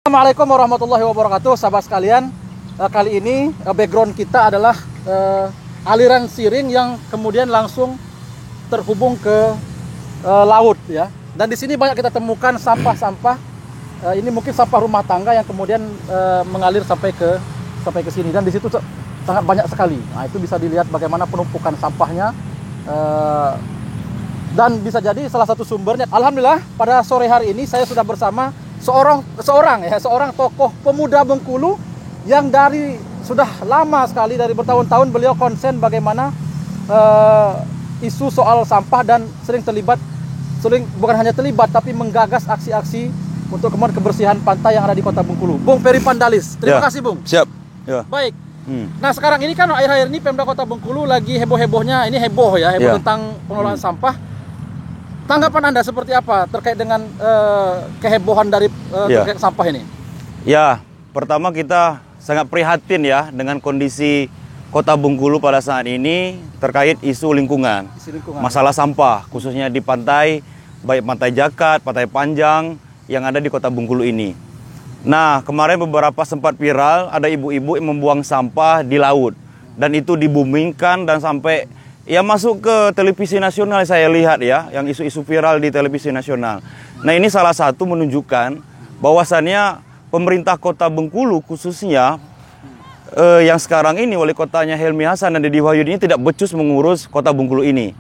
Assalamualaikum warahmatullahi wabarakatuh, sahabat sekalian. Kali ini background kita adalah aliran Siring yang kemudian langsung terhubung ke laut ya. Dan di sini banyak kita temukan sampah-sampah. Ini mungkin sampah rumah tangga yang kemudian mengalir sampai ke sini. Dan di situ sangat banyak sekali. Nah, itu bisa dilihat bagaimana penumpukan sampahnya. Dan bisa jadi salah satu sumbernya. Alhamdulillah pada sore hari ini saya sudah bersama seorang tokoh pemuda Bengkulu yang sudah lama sekali, dari bertahun-tahun beliau konsen bagaimana isu soal sampah dan sering bukan hanya terlibat tapi menggagas aksi-aksi untuk kemudian kebersihan pantai yang ada di Kota Bengkulu. Bung Peri Pandalis, terima kasih Bung. Siap. Ya. Baik. Nah sekarang ini kan akhir-akhir ini Pemda Kota Bengkulu lagi heboh-hebohnya, ini heboh tentang pengelolaan sampah. Tanggapan Anda seperti apa terkait dengan kehebohan dari terkait sampah ini? Ya, pertama kita sangat prihatin ya dengan kondisi Kota Bengkulu pada saat ini terkait isu lingkungan. Masalah sampah, khususnya di pantai, baik Pantai Jakat, Pantai Panjang yang ada di Kota Bengkulu ini. Nah, kemarin beberapa sempat viral, ada ibu-ibu yang membuang sampah di laut. Dan itu dibumingkan dan sampai ya masuk ke televisi nasional, saya lihat ya, yang isu-isu viral di televisi nasional. Nah, ini salah satu menunjukkan bahwasannya pemerintah Kota Bengkulu khususnya yang sekarang ini wali kotanya Helmi Hasan dan Deddy Wahyudi ini tidak becus mengurus Kota Bengkulu ini.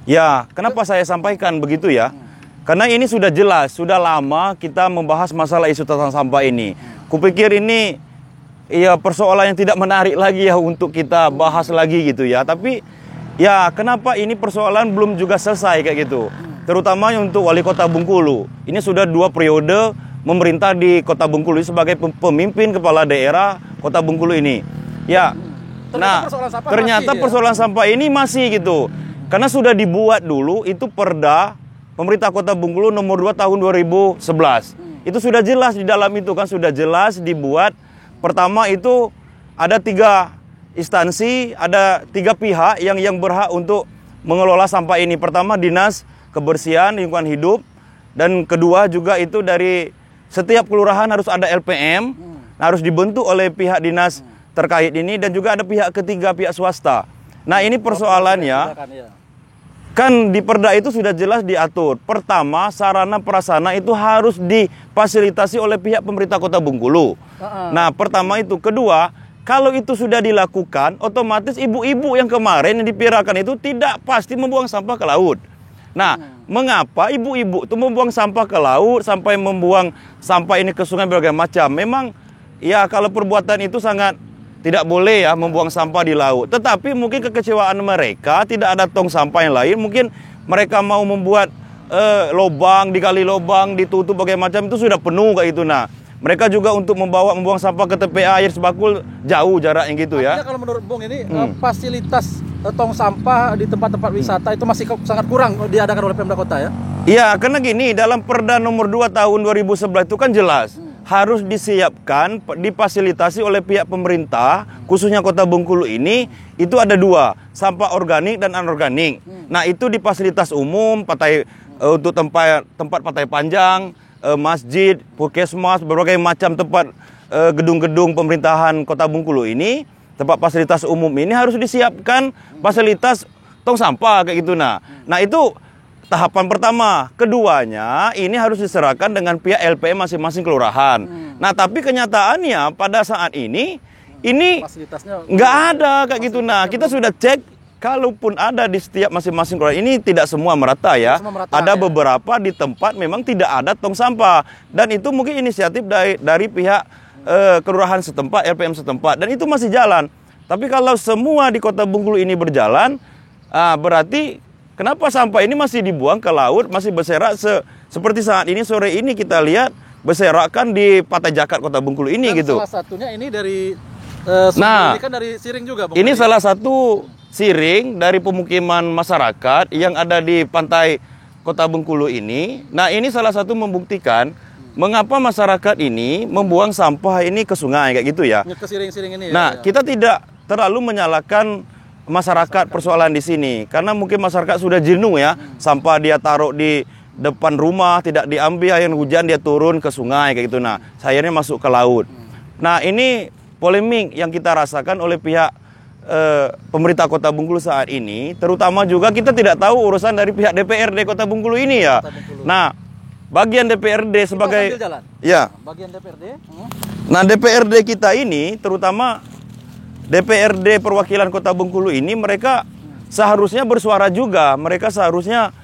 Ya, kenapa saya sampaikan begitu ya? Karena ini sudah jelas, sudah lama kita membahas masalah isu tentang sampah ini. Kupikir ini ya persoalan yang tidak menarik lagi ya untuk kita bahas lagi gitu ya. Tapi ya, kenapa ini persoalan belum juga selesai kayak gitu? Terutama untuk wali kota Bengkulu. Ini sudah 2 periode memerintah di Kota Bengkulu sebagai pemimpin kepala daerah Kota Bengkulu ini. Ya, ternyata persoalan sampah ini masih gitu. Karena sudah dibuat dulu itu Perda pemerintah Kota Bengkulu nomor 2 tahun 2011. Itu sudah jelas di dalam itu kan, sudah jelas dibuat. Pertama itu ada 3 instansi, ada 3 pihak yang berhak untuk mengelola sampah ini. Pertama Dinas Kebersihan Lingkungan Hidup, dan kedua juga itu dari setiap kelurahan harus ada LPM, harus dibentuk oleh pihak dinas terkait ini, dan juga ada pihak ketiga, pihak swasta. Nah, ini persoalannya kan di Perda itu sudah jelas diatur. Pertama, sarana prasarana itu harus difasilitasi oleh pihak pemerintah Kota Bengkulu. Nah, pertama itu. Kedua, kalau itu sudah dilakukan, otomatis ibu-ibu yang kemarin yang dipirakan itu tidak pasti membuang sampah ke laut. Nah, mengapa ibu-ibu itu membuang sampah ke laut sampai membuang sampah ini ke sungai berbagai macam? Memang ya kalau perbuatan itu sangat tidak boleh ya membuang sampah di laut. Tetapi mungkin kekecewaan mereka tidak ada tong sampah yang lain. Mungkin mereka mau membuat lobang, dikali lobang, ditutup berbagai macam, itu sudah penuh kayak itu. Nah, mereka juga untuk membuang sampah ke TPA air sebakul jauh jaraknya gitu ya. Artinya kalau menurut Bung ini fasilitas tong sampah di tempat-tempat wisata itu masih sangat kurang diadakan oleh Pemda Kota ya? Iya, karena gini, dalam Perda nomor 2 tahun 2011 itu kan jelas harus disiapkan, difasilitasi oleh pihak pemerintah, khususnya Kota Bengkulu ini, itu ada 2, sampah organik dan anorganik. Nah, itu di fasilitas umum, untuk tempat Pantai Panjang, masjid, puskesmas, berbagai macam tempat gedung-gedung pemerintahan Kota Bengkulu ini, tempat fasilitas umum ini harus disiapkan fasilitas tong sampah kayak gitu. Nah itu tahapan pertama. Keduanya ini harus diserahkan dengan pihak LPM masing-masing kelurahan. Nah, tapi kenyataannya pada saat ini nggak ada kayak gitu. Nah, kita sudah cek, kalaupun ada di setiap masing-masing kelurahan, ini tidak semua merata ya. Ada beberapa di tempat memang tidak ada tong sampah. Dan itu mungkin inisiatif dari pihak kelurahan setempat, LPM setempat. Dan itu masih jalan. Tapi kalau semua di Kota Bengkulu ini berjalan, berarti kenapa sampah ini masih dibuang ke laut, masih berserak seperti saat ini, sore ini kita lihat berserakan di Pantai Jakat Kota Bengkulu ini. Dan gitu. Salah satunya ini dari ini kan dari Siring juga, Bung. Ini salah satu Siring dari pemukiman masyarakat yang ada di pantai Kota Bengkulu ini. Nah, ini salah satu membuktikan mengapa masyarakat ini membuang sampah ini ke sungai kayak gitu ya. Ke Siring-Siring ini. Nah, kita tidak terlalu menyalahkan masyarakat persoalan di sini, karena mungkin masyarakat sudah jenuh ya, sampah dia taruh di depan rumah tidak diambil, air hujan dia turun ke sungai kayak gitu. Nah, airnya masuk ke laut. Nah, ini polemik yang kita rasakan oleh pihak pemerintah Kota Bengkulu saat ini, terutama juga kita tidak tahu urusan dari pihak DPRD Kota Bengkulu ini ya. Nah, bagian DPRD sebagai ya, bagian DPRD. Nah, DPRD kita ini, terutama DPRD perwakilan Kota Bengkulu ini, mereka seharusnya bersuara juga. Mereka seharusnya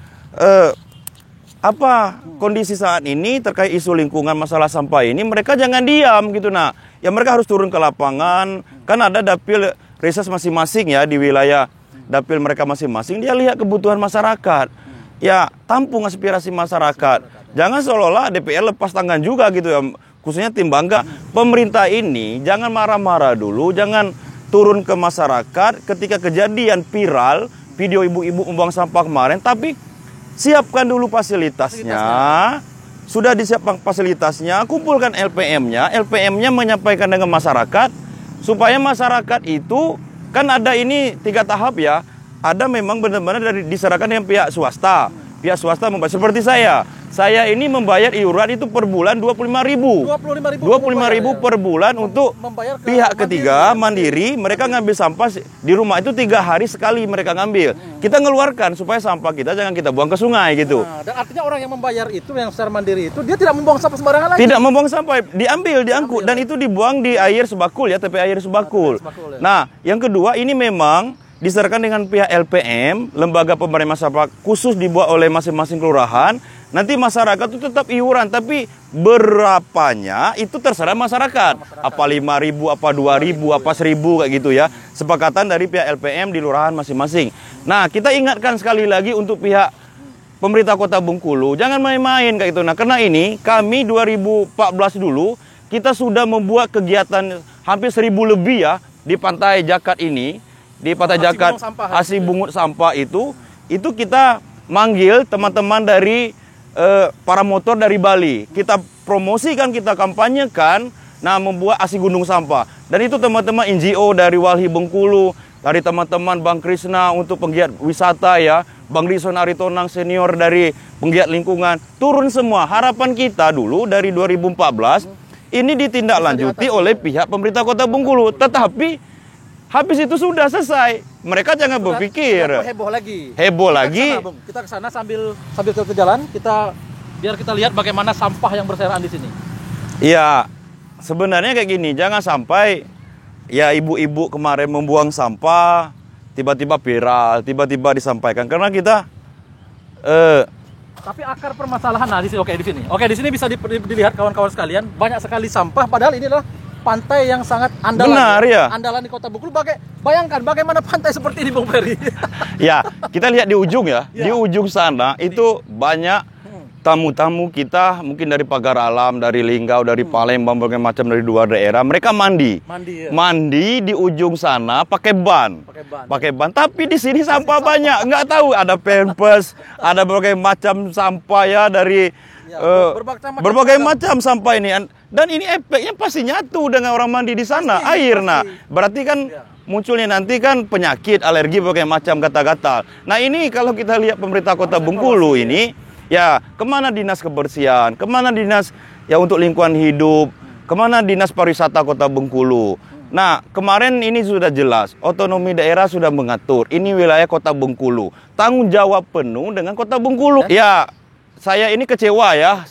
kondisi saat ini terkait isu lingkungan, masalah sampah ini, mereka jangan diam gitu. Nah, ya mereka harus turun ke lapangan. Kan ada dapil reses masing-masing ya di wilayah dapil mereka masing-masing. Dia lihat kebutuhan masyarakat. Ya, tampung aspirasi masyarakat. Jangan seolah-olah DPR lepas tangan juga gitu ya. Khususnya tim Bangga. Pemerintah ini jangan marah-marah dulu, jangan turun ke masyarakat ketika kejadian viral video ibu-ibu membuang sampah kemarin, tapi siapkan dulu fasilitasnya. Sudah disiapkan fasilitasnya, kumpulkan LPM-nya. LPM-nya menyampaikan dengan masyarakat supaya masyarakat itu kan ada ini 3 tahap ya. Ada memang benar-benar diserahkan dengan pihak swasta. Pihak swasta membayar seperti saya. Saya ini membayar iuran itu per bulan 25.000. 25.000 per bulan untuk pihak ketiga mandiri. Mereka ngambil sampah di rumah itu 3 hari sekali mereka ngambil. Kita ngeluarkan supaya sampah kita jangan kita buang ke sungai gitu. Nah, dan artinya orang yang membayar itu, yang secara mandiri itu, dia tidak membuang sampah sembarangan lagi. Tidak membuang sampah, diangkut dan itu dibuang di air Subakul ya, tepi air Subakul. Nah, yang kedua ini memang diserahkan dengan pihak LPM, lembaga pemberian masyarakat, khusus dibuat oleh masing-masing kelurahan. Nanti masyarakat itu tetap iuran, tapi berapanya itu terserah masyarakat. Apa 5.000, apa 2.000, apa 1.000 kayak gitu ya. Sepakatan dari pihak LPM di lurahan masing-masing. Nah, kita ingatkan sekali lagi untuk pihak pemerintah Kota Bengkulu, jangan main-main kayak gitu. Nah, karena ini kami 2014 dulu kita sudah membuat kegiatan hampir 1.000 lebih ya di Pantai Jakat ini. Di Pantai Jakat Asih Bungut Sampah itu kita manggil teman-teman dari para motor dari Bali. Kita promosikan, kita kampanyekan, nah membuat Asih Gunung Sampah. Dan itu teman-teman NGO dari Walhi Bengkulu, dari teman-teman Bang Krisna untuk penggiat wisata ya, Bang Rison Aritonang senior dari penggiat lingkungan, turun semua. Harapan kita dulu dari 2014 ini ditindaklanjuti oleh pihak pemerintah Kota Bengkulu. Tetapi habis itu sudah selesai. Mereka jangan berpikir heboh lagi. Kita ke sana sambil ke jalan, biar kita lihat bagaimana sampah yang berserakan di sini. Iya. Sebenarnya kayak gini, jangan sampai ya ibu-ibu kemarin membuang sampah tiba-tiba viral, tiba-tiba disampaikan karena kita tapi akar permasalahan di sini. Oke, di sini bisa dilihat kawan-kawan sekalian, banyak sekali sampah padahal ini adalah pantai yang sangat andalan. Benar, ya. Andalan di Kota Bengkulu. Bayangkan bagaimana pantai seperti ini, Bung Ferry. Ya, kita lihat di ujung ya. Di ujung sana itu banyak tamu-tamu kita, mungkin dari Pagar Alam, dari Linggau, dari Palembang, berbagai macam dari 2 daerah. Mereka mandi. Mandi di ujung sana pakai ban. Tapi di sini sampah banyak. Nggak tahu, ada pampers, ada berbagai macam sampah ya dari berbagai macam sampah ini. Dan ini efeknya pasti nyatu dengan orang mandi di sana, air. Nah, berarti kan munculnya nanti kan penyakit, alergi, berbagai macam gatal-gatal. Nah, ini kalau kita lihat pemerintah Kota Bengkulu ini, ya kemana dinas kebersihan, kemana dinas ya untuk lingkungan hidup, kemana dinas pariwisata Kota Bengkulu. Nah, kemarin ini sudah jelas, otonomi daerah sudah mengatur, ini wilayah Kota Bengkulu. Tanggung jawab penuh dengan Kota Bengkulu. Ya, saya ini kecewa ya,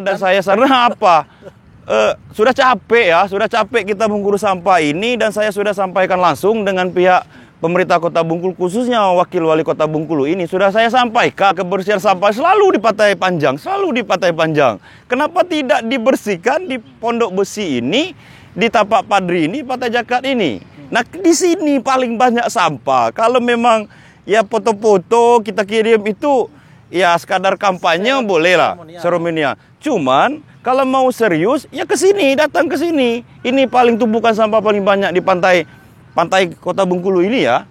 dan saya karena apa? Sudah capek kita mengurus sampah ini, dan saya sudah sampaikan langsung dengan pihak pemerintah Kota Bengkulu, khususnya wakil wali Kota Bengkulu ini sudah saya sampaikan kebersihan sampah selalu di Pantai Panjang. Kenapa tidak dibersihkan di Pondok Besi ini, di Tapak Padri ini, Pantai Jakat ini? Nah, di sini paling banyak sampah. Kalau memang ya foto-foto kita kirim itu ya sekadar kampanye boleh lah, seremonial. Cuman kalau mau serius ya ke sini, datang ke sini. Ini paling tumpukan sampah paling banyak di pantai Kota Bengkulu ini ya.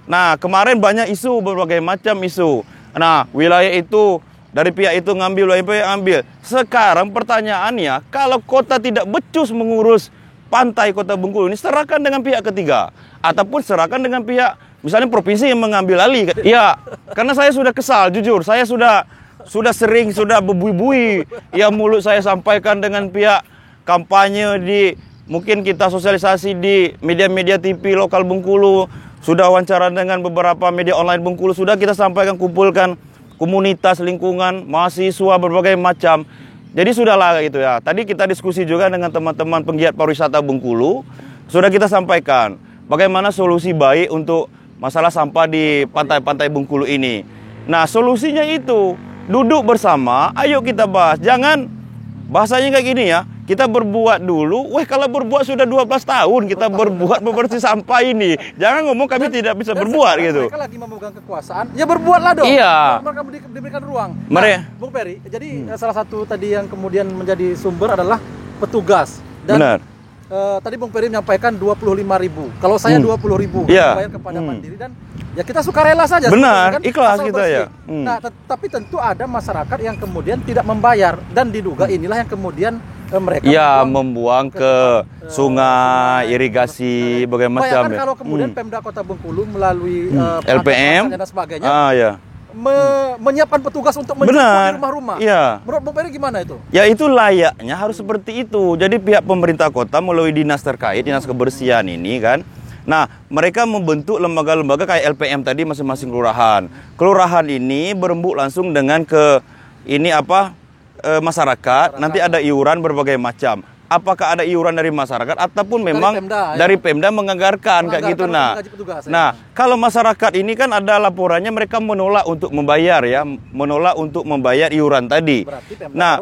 Nah, kemarin banyak isu, berbagai macam isu. Nah, wilayah itu dari pihak itu ngambil, wilayah itu ambil. Sekarang pertanyaannya, kalau kota tidak becus mengurus pantai Kota Bengkulu ini, serahkan dengan pihak ketiga ataupun serahkan dengan pihak misalnya provinsi yang mengambil alih. Ya, karena saya sudah kesal, jujur. Saya sudah sudah sering, sudah bebui-bui yang mulut saya sampaikan dengan pihak kampanye mungkin kita sosialisasi di media-media TV lokal Bengkulu, sudah wawancara dengan beberapa media online Bengkulu, sudah kita sampaikan, kumpulkan komunitas lingkungan, mahasiswa berbagai macam. Jadi sudahlah gitu ya. Tadi kita diskusi juga dengan teman-teman penggiat pariwisata Bengkulu, sudah kita sampaikan bagaimana solusi baik untuk masalah sampah di pantai-pantai Bengkulu ini. Nah, solusinya itu duduk bersama, ayo kita bahas. Jangan bahasanya kayak gini ya. Kita berbuat dulu. Kalau berbuat sudah 12 tahun kita berbuat membersih sampah ini. Jangan ngomong kami tidak bisa berbuat gitu. Mereka lagi memegang kekuasaan, ya berbuatlah dong. Iya. Mereka diberikan ruang. Nah, Bung Peri, jadi salah satu tadi yang kemudian menjadi sumber adalah petugas. Dan benar. Tadi Bung Peri menyampaikan 25.000. Kalau saya 20.000 Iya. bayar kepada Mandiri, dan ya kita sukarela saja. Benar, kan? ikhlas Asal kita bersih. ya. Nah, tapi tentu ada masyarakat yang kemudian tidak membayar, dan diduga inilah yang kemudian mereka membuang ke sungai, irigasi, bagaimana macam bayangkan ya. kalau kemudian Pemda Kota Bengkulu melalui LPM dan sebagainya ya. menyiapkan petugas untuk menjemput di rumah-rumah. Iya. Menurut Bung Peri gimana itu? Ya itu layaknya harus seperti itu. Jadi pihak pemerintah kota melalui dinas terkait, dinas kebersihan ini kan. Nah, mereka membentuk lembaga-lembaga kayak LPM tadi masing-masing kelurahan. Kelurahan ini berembuk langsung dengan masyarakat. Nanti ada iuran berbagai macam. Apakah ada iuran dari masyarakat ataupun memang dari Pemda menganggarkan kayak gitu. Nah, kalau masyarakat ini kan ada laporannya mereka menolak untuk membayar ya, menolak untuk membayar iuran tadi.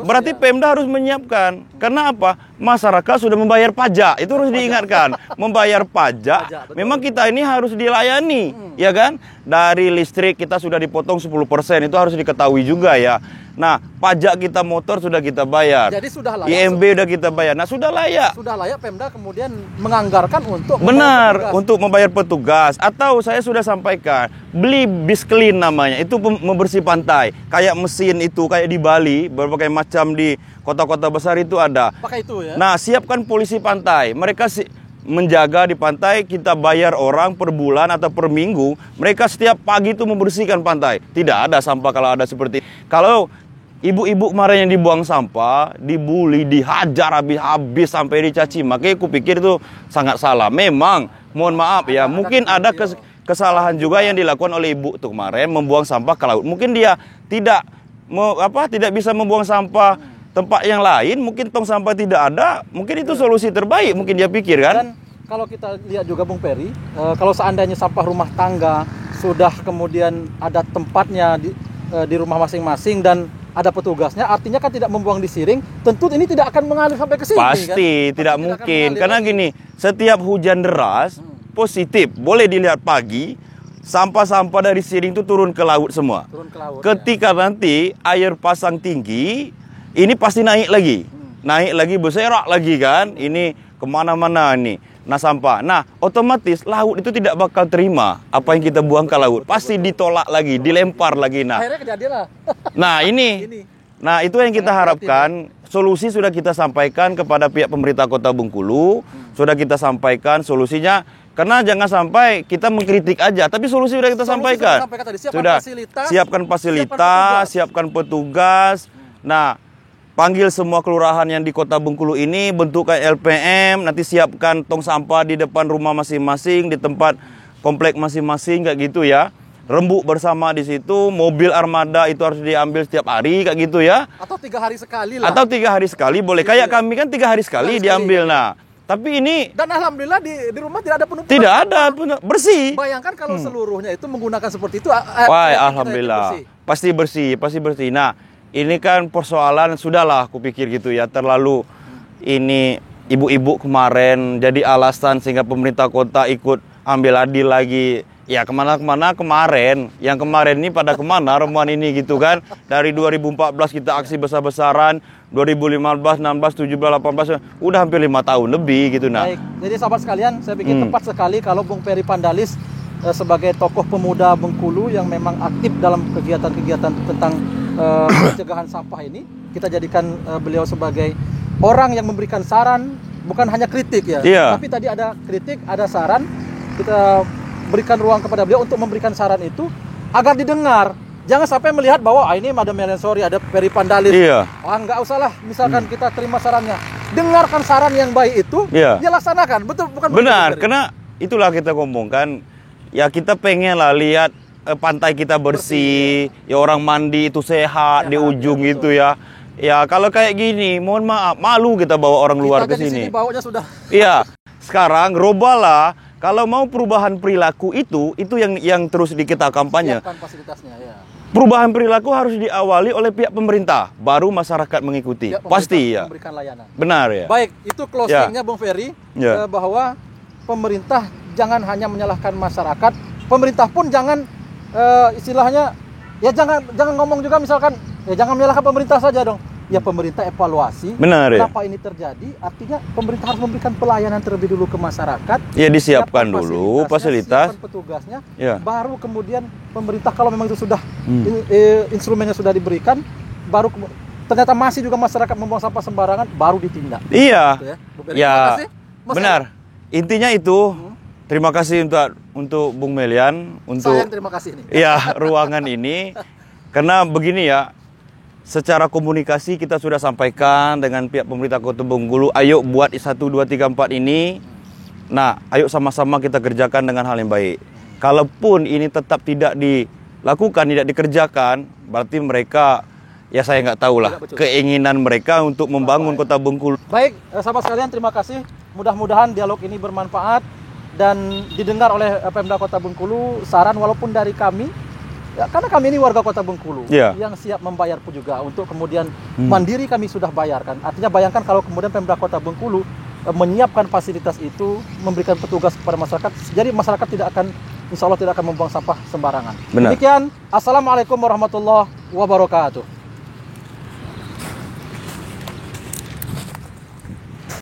Berarti Pemda harus menyiapkan. Karena apa? Masyarakat sudah membayar pajak, itu harus diingatkan. Membayar pajak, memang kita ini harus dilayani, ya kan? Dari listrik kita sudah dipotong 10%, itu harus diketahui juga ya. Nah, pajak kita motor sudah kita bayar. Jadi sudah layak. IMB sudah kita bayar. Nah, sudah layak. Sudah layak Pemda kemudian menganggarkan untuk untuk membayar petugas. Atau saya sudah sampaikan, beli bis clean namanya. Itu membersih pantai. Kayak mesin itu, kayak di Bali, berbagai macam di kota-kota besar itu ada. Pakai itu ya. Nah, siapkan polisi pantai. Mereka menjaga di pantai, kita bayar orang per bulan atau per minggu. Mereka setiap pagi itu membersihkan pantai. Tidak ada sampah kalau ada seperti. Kalau ibu-ibu kemarin yang dibuang sampah, dibully, dihajar habis-habis sampai dicaci. Makanya aku pikir itu sangat salah. Memang, mohon maaf ya, mungkin ada kesalahan juga yang dilakukan oleh ibu tuh kemarin membuang sampah ke laut. Mungkin dia tidak bisa membuang sampah tempat yang lain, mungkin tong sampah tidak ada, mungkin itu solusi terbaik, mungkin dia pikir kan. Dan kalau kita lihat juga Bung Peri, kalau seandainya sampah rumah tangga sudah kemudian ada tempatnya di rumah masing-masing dan ada petugasnya, artinya kan tidak membuang di Siring, tentu ini tidak akan mengalir sampai ke sini. Pasti kan? Tidak mungkin, karena gini, setiap hujan deras positif, boleh dilihat pagi, sampah-sampah dari Siring itu turun ke laut semua. Turun ke laut. Ketika nanti air pasang tinggi, ini pasti naik lagi, berserak lagi kan, ini kemana-mana ini. Nah, sampah. Nah, otomatis laut itu tidak bakal terima apa yang kita buang ke laut. Pasti ditolak lagi, dilempar lagi. Nah, akhirnya kejadian lah. Nah, ini. Nah, itu yang kita harapkan. Solusi sudah kita sampaikan kepada pihak pemerintah Kota Bengkulu. Sudah kita sampaikan solusinya. Karena jangan sampai kita mengkritik aja, tapi solusi sudah kita sampaikan. Sudah siapkan fasilitas, siapkan petugas. Nah, panggil semua kelurahan yang di Kota Bengkulu ini, bentuk kayak LPM, nanti siapkan tong sampah di depan rumah masing-masing, di tempat komplek masing-masing kayak gitu ya. Rembuk bersama di situ, mobil armada itu harus diambil setiap hari kayak gitu ya. Atau 3 hari sekali lah. Atau 3 hari sekali boleh. Kayak kami kan 3 hari sekali diambil. Nah, tapi ini dan alhamdulillah di rumah tidak ada penumpukan. Tidak ada, bersih. Bayangkan kalau seluruhnya itu menggunakan seperti itu. Wah, alhamdulillah. Pasti bersih. Nah, ini kan persoalan, sudahlah aku pikir gitu ya, terlalu ini ibu-ibu kemarin jadi alasan sehingga pemerintah kota ikut ambil adil lagi. Ya kemana-kemana kemarin, yang kemarin ini pada kemana rombongan ini gitu kan. Dari 2014 kita aksi besar-besaran, 2015, 16, 17, 18, udah hampir 5 tahun lebih gitu. Nah. Baik, jadi sahabat sekalian, saya pikir tepat sekali kalau Bung Peri Pandalis sebagai tokoh pemuda Bengkulu yang memang aktif dalam kegiatan-kegiatan tentang pencegahan sampah ini, kita jadikan beliau sebagai orang yang memberikan saran, bukan hanya kritik ya. Iya. Tapi tadi ada kritik, ada saran, kita berikan ruang kepada beliau untuk memberikan saran itu agar didengar. Jangan sampai melihat bahwa ini Madam Meliansori, ada Peri Pandalis. Iya. Nggak usah lah, misalkan kita terima sarannya. Dengarkan saran yang baik itu, Iya. dia laksanakan. Betul, bukan Benar, begitu, karena itulah kita ngomongkan. Ya kita pengen lah lihat pantai kita bersih, ya orang mandi itu sehat di ujung ya, itu ya. Ya kalau kayak gini, mohon maaf, malu kita bawa orang luar ke Kita di sini. sini bawanya sudah. Iya, sekarang robalah. Kalau mau perubahan perilaku itu yang terus kita kampanye. Siapkan fasilitasnya, ya. Perubahan perilaku harus diawali oleh pihak pemerintah, baru masyarakat mengikuti. Pihak Pasti ya. memberikan layanan. Benar ya. Baik, itu closingnya Bung Ferry, Ya. bahwa pemerintah jangan hanya menyalahkan masyarakat, pemerintah pun jangan istilahnya ya jangan ngomong juga misalkan ya jangan menyalahkan pemerintah saja dong. Ya pemerintah evaluasi. Benar ya. Kenapa ini terjadi? Artinya pemerintah harus memberikan pelayanan terlebih dulu ke masyarakat. Ya disiapkan dulu fasilitas. Siapkan petugasnya. Ya. Baru kemudian pemerintah kalau memang itu sudah instrumennya sudah diberikan, baru ternyata masih juga masyarakat membuang sampah sembarangan, baru ditindak. Iya. Gitu ya. Ya. Terima kasih, Mas Benar. Intinya itu. Terima kasih untuk Bung Melian untuk Sayang, terima kasih nih. ya ruangan ini. Karena begini ya. Secara komunikasi kita sudah sampaikan dengan pihak pemerintah Kota Bengkulu, ayo buat 1, 2, 3, 4 ini. Nah, ayo sama-sama kita kerjakan dengan hal yang baik. Kalaupun ini tetap tidak dilakukan, tidak dikerjakan, berarti mereka, ya saya nggak tahu lah, keinginan mereka untuk membangun Kota Bengkulu. Baik, sahabat sekalian, terima kasih. Mudah-mudahan dialog ini bermanfaat dan didengar oleh Pemda Kota Bengkulu, saran walaupun dari kami. Ya, karena kami ini warga Kota Bengkulu yang siap membayar pun juga untuk kemudian mandiri kami sudah bayarkan. Artinya bayangkan kalau kemudian Pemda Kota Bengkulu menyiapkan fasilitas itu, memberikan petugas kepada masyarakat, jadi masyarakat insya Allah tidak akan membuang sampah sembarangan. Benar. Demikian, Assalamualaikum warahmatullahi wabarakatuh.